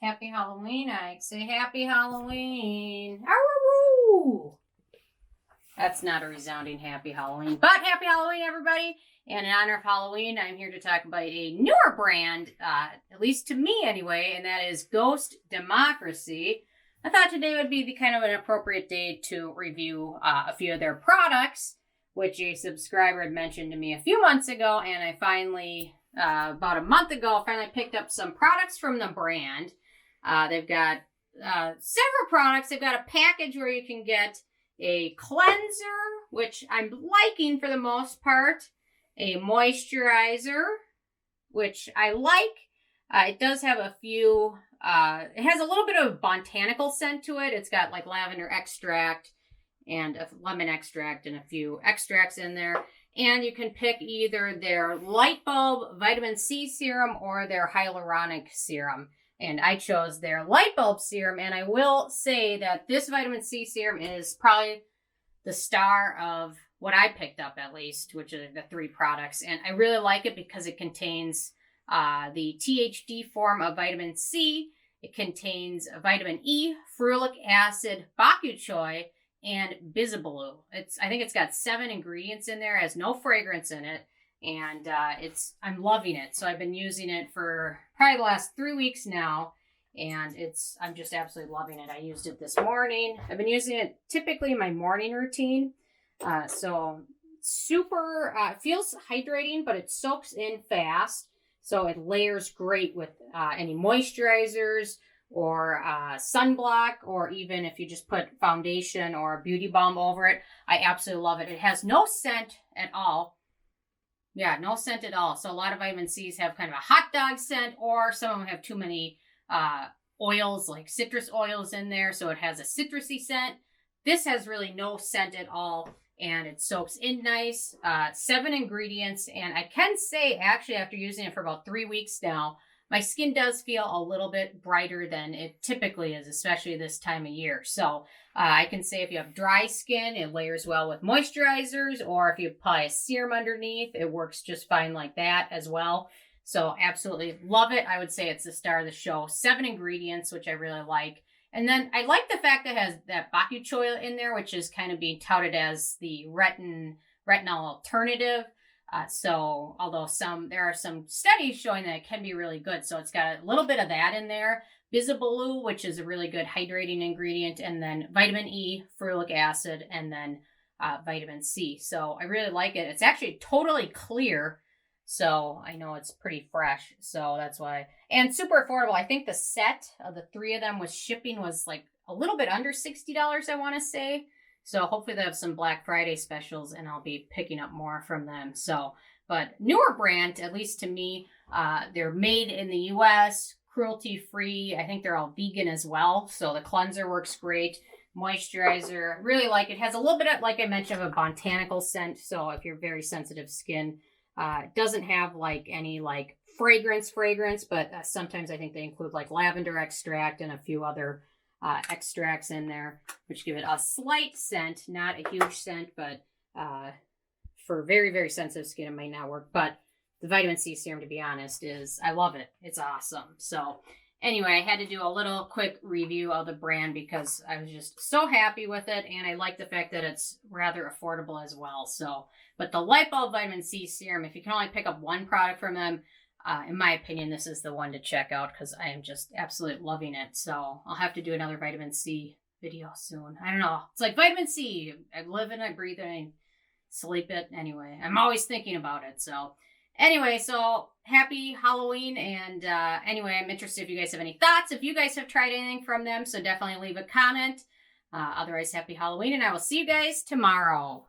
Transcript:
Happy Halloween, Ike. Say happy Halloween. Aroo! That's not a resounding happy Halloween, but happy Halloween, everybody. And in honor of Halloween, I'm here to talk about a newer brand, at least to me anyway, and that is Ghost Democracy. I thought today would be the kind of an appropriate day to review a few of their products, which a subscriber had mentioned to me a few months ago, and I finally, about a month ago, finally picked up some products from the brand. They've got several products. They've got a package where you can get a cleanser, which I'm liking for the most part, a moisturizer, which I like. It does have a few, it has a little bit of botanical scent to it. It's got like lavender extract and a lemon extract and a few extracts in there. And you can pick either their Lightbulb vitamin C serum or their hyaluronic serum. And I chose their Lightbulb serum, and I will say that this vitamin C serum is probably the star of what I picked up, at least, which are the three products. And I really like it because it contains the THD form of vitamin C. It contains vitamin E, ferulic acid, bok choy, and bisabolol. I think it's got 7 ingredients in there. It has no fragrance in it. And I'm loving it. So I've been using it for probably the last 3 weeks now, and I'm just absolutely loving it. I used it this morning. I've been using it typically in my morning routine. So super, feels hydrating, but it soaks in fast. So it layers great with any moisturizers or sunblock, or even if you just put foundation or a beauty balm over it. I absolutely love it. It has no scent at all. Yeah, no scent at all. So a lot of vitamin C's have kind of a hot dog scent, or some of them have too many oils, like citrus oils in there, so it has a citrusy scent. This has really no scent at all, and it soaks in nice. 7 ingredients, and I can say, actually, after using it for about 3 weeks now, my skin does feel a little bit brighter than it typically is, especially this time of year. So I can say if you have dry skin, it layers well with moisturizers, or if you apply a serum underneath, it works just fine like that as well. So absolutely love it. I would say it's the star of the show. 7 ingredients, which I really like. And then I like the fact that it has that bok choy in there, which is kind of being touted as the retinol alternative. So although there are some studies showing that it can be really good. So it's got a little bit of that in there. Bisabolol, which is a really good hydrating ingredient, and then vitamin E, ferulic acid, and then vitamin C. So I really like it. It's actually totally clear, so I know it's pretty fresh. So that's why. And super affordable. I think the set of the 3 of them with shipping was like a little bit under $60, I want to say. So hopefully they have some Black Friday specials, and I'll be picking up more from them. So, but newer brand, at least to me, they're made in the U.S., cruelty-free. I think they're all vegan as well. So the cleanser works great. Moisturizer, really like it. Has a little bit of, like I mentioned, of a botanical scent. So if you're very sensitive skin, it doesn't have like any like fragrance, but sometimes I think they include like lavender extract and a few other extracts in there, which give it a slight scent, not a huge scent, but for very, very sensitive skin, it might not work. But the vitamin C serum, to be honest, I love it. It's awesome. So anyway, I had to do a little quick review of the brand because I was just so happy with it, and I like the fact that it's rather affordable as well. So, but the Lightbulb vitamin C serum, if you can only pick up one product from them, in my opinion, this is the one to check out because I am just absolutely loving it. So I'll have to do another vitamin C video soon. I don't know. It's like vitamin C. I live it, I breathe it, I sleep it. Anyway, I'm always thinking about it. So anyway, so happy Halloween. And anyway, I'm interested if you guys have any thoughts. If you guys have tried anything from them, so definitely leave a comment. Otherwise, happy Halloween, and I will see you guys tomorrow.